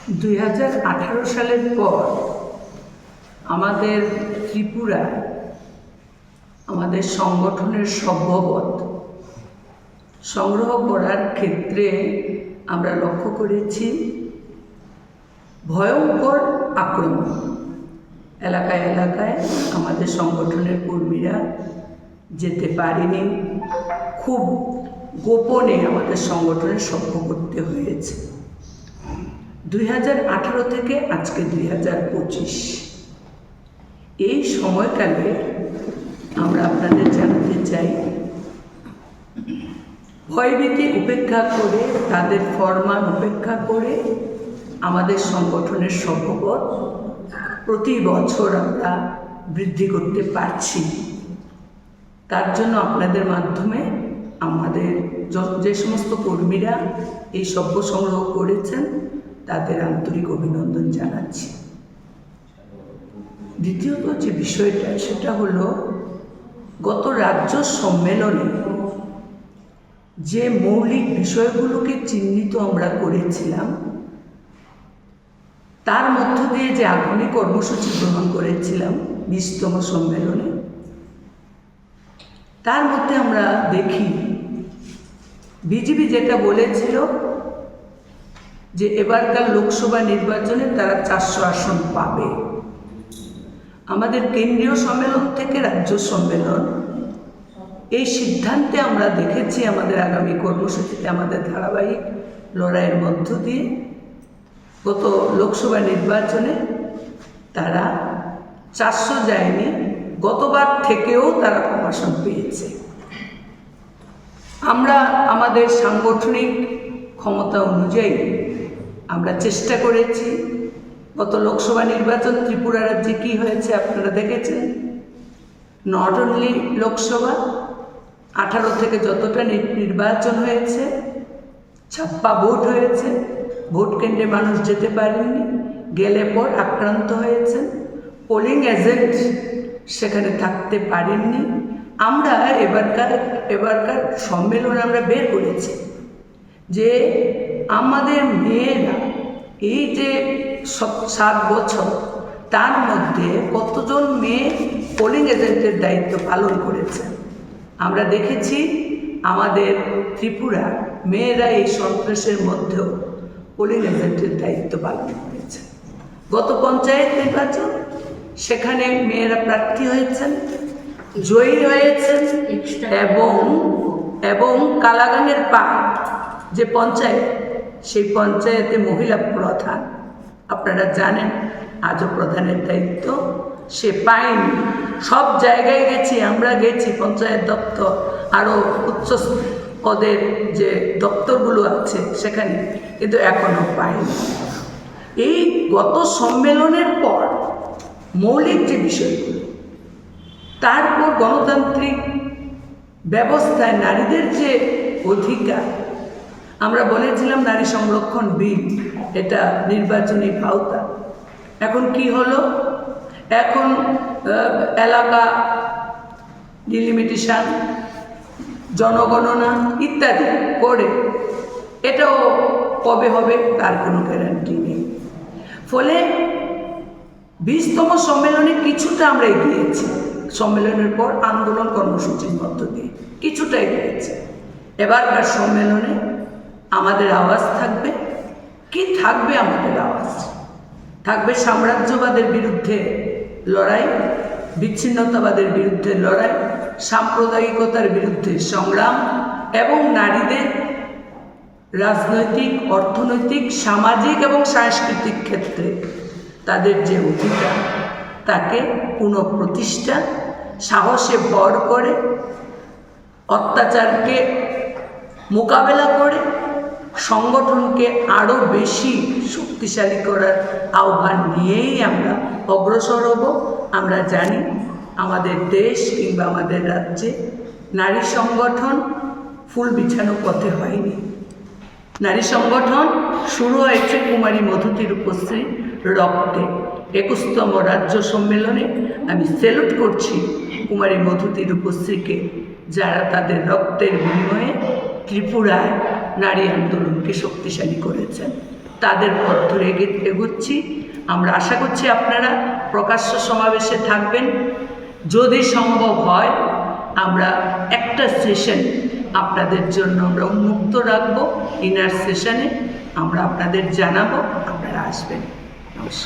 2018 সালের পর আমাদের ত্রিপুরা আমাদের সংগঠনের সভ্যবোধ সংগ্রহ করার ক্ষেত্রে আমরা লক্ষ্য করেছি ভয়ঙ্কর আক্রমণ। এলাকায় এলাকায় আমাদের সংগঠনের কর্মীরা যেতে পারেনি, খুব গোপনে আমাদের সংগঠনের সভ্য করতে হয়েছে। 2018 থেকে আজকে 2025 এই সময়কালে আমরা আপনাদের জানাতে চাই, ভয়ভীতি উপেক্ষা করে, তাদের ফরমান উপেক্ষা করে আমাদের সংগঠনের সভ্যবোধ প্রতি বছর আমরা বৃদ্ধি করতে পারছি। তার জন্য আপনাদের মাধ্যমে আমাদের যে সমস্ত কর্মীরা এই সভ্য সংগ্রহ করেছেন তাদের আন্তরিক অভিনন্দন জানাচ্ছি। দ্বিতীয়ত যে বিষয়টা সেটা হলো, গত রাজ্য সম্মেলনে যে মৌলিক বিষয়গুলোকে চিহ্নিত আমরা করেছিলাম, তার মধ্য দিয়ে যে আগামী কর্মসূচি গ্রহণ করেছিলাম 20তম সম্মেলনে, তার মধ্যে আমরা দেখি বিজেপি যেটা বলেছিল যে এবারকার লোকসভা নির্বাচনে তারা 400 আসন পাবে। আমাদের কেন্দ্রীয় সম্মেলন থেকে রাজ্য সম্মেলন এই সিদ্ধান্তে আমরা দেখেছি আমাদের আগামী কর্মসূচিতে আমাদের ধারাবাহিক লড়াইয়ের মধ্য দিয়ে গত লোকসভা নির্বাচনে তারা 400 যায়নি, গতবার থেকেও তারা কম আসন পেয়েছে। আমরা আমাদের সাংগঠনিক ক্ষমতা অনুযায়ী আমরা চেষ্টা করেছি। গত লোকসভা নির্বাচন ত্রিপুরা রাজ্যে কী হয়েছে আপনারা দেখেছেন। নট অনলি লোকসভা, 18 থেকে যতটা নির্বাচন হয়েছে, ছাপ্পা ভোট হয়েছে, ভোট কেন্দ্রে মানুষ যেতে পারেননি, গেলে পর আক্রান্ত হয়েছেন, পোলিং এজেন্ট সেখানে থাকতে পারেননি। আমরা এবারকার সম্মেলনে আমরা বের করেছি যে আমাদের মেয়েরা এই যে 7 বছর তার মধ্যে কতজন মেয়ে পোলিং এজেন্টের দায়িত্ব পালন করেছে। আমরা দেখেছি আমাদের ত্রিপুরা মেয়েরা এই সন্ত্রাসের মধ্যেও পোলিং এজেন্টের দায়িত্ব পালন করেছে। গত পঞ্চায়েত নির্বাচন, সেখানে মেয়েরা প্রার্থী হয়েছেন, জয়ী হয়েছেন, এবং কালাগানের পাড় যে পঞ্চায়েত, সেই পঞ্চায়েতে মহিলা প্রধান, আপনারা জানেন আজও প্রধানের দায়িত্ব সে পায়নি। সব জায়গায় গেছি, আমরা গেছি পঞ্চায়েত দপ্তর, আরও উচ্চ পদের যে দপ্তরগুলো আছে সেখানে, কিন্তু এখনও পায়নি। এই গত সম্মেলনের পর মৌলিক যে বিষয়গুলো, তারপর গণতান্ত্রিক ব্যবস্থায় নারীদের যে অধিকার, আমরা বলেছিলাম নারী সংরক্ষণ বিল, এটা নির্বাচনী ভাওতা। এখন কি হলো, এখন এলাকা ডিলিমিটেশন, জনগণনা ইত্যাদি করে, এটাও কবে হবে তার কোনো গ্যারান্টি নেই। ফলে 20তম সম্মেলনে কিছুটা আমরা এগিয়েছি, সম্মেলনের পর আন্দোলন কর্মসূচির মধ্য দিয়ে কিছুটা এগিয়েছি। এবারকার সম্মেলনে আমাদের আওয়াজ থাকবে। কি থাকবে আমাদের আওয়াজ? থাকবে সাম্রাজ্যবাদের বিরুদ্ধে লড়াই, বিচ্ছিন্নতাবাদের বিরুদ্ধে লড়াই, সাম্প্রদায়িকতার বিরুদ্ধে সংগ্রাম, এবং নারীদের রাজনৈতিক, অর্থনৈতিক, সামাজিক এবং সাংস্কৃতিক ক্ষেত্রে তাদের যে অধিকার তাকে পুনঃপ্রতিষ্ঠা, সাহসে ভর করে, অত্যাচারকে মোকাবেলা করে সংগঠনকে আরও বেশি শক্তিশালী করার আহ্বান নিয়েই আমরা অগ্রসর হব। আমরা জানি আমাদের দেশ কিংবা আমাদের রাজ্যে নারী সংগঠন ফুল বিছানো পথে হয়নি। নারী সংগঠন শুরু হয়েছে কুমারী মধুতি রূপশ্রীর রক্তে। 21তম রাজ্য সম্মেলনে আমি স্যালুট করছি কুমারী মধুতি রূপশ্রীকে, যারা তাদের রক্তের বিনিময়ে ত্রিপুরায় নারী আন্দোলনকে শক্তিশালী করেছেন। তাদের পথ ধরে এগুচ্ছি। আমরা আশা করছি আপনারা প্রকাশ্য সমাবেশে থাকবেন। যদি সম্ভব হয় আমরা একটা সেশন আপনাদের জন্য আমরা উন্মুক্ত রাখবো, ইনার সেশনে আমরা আপনাদের জানাবো, আপনারা আসবেন। নমস্কার।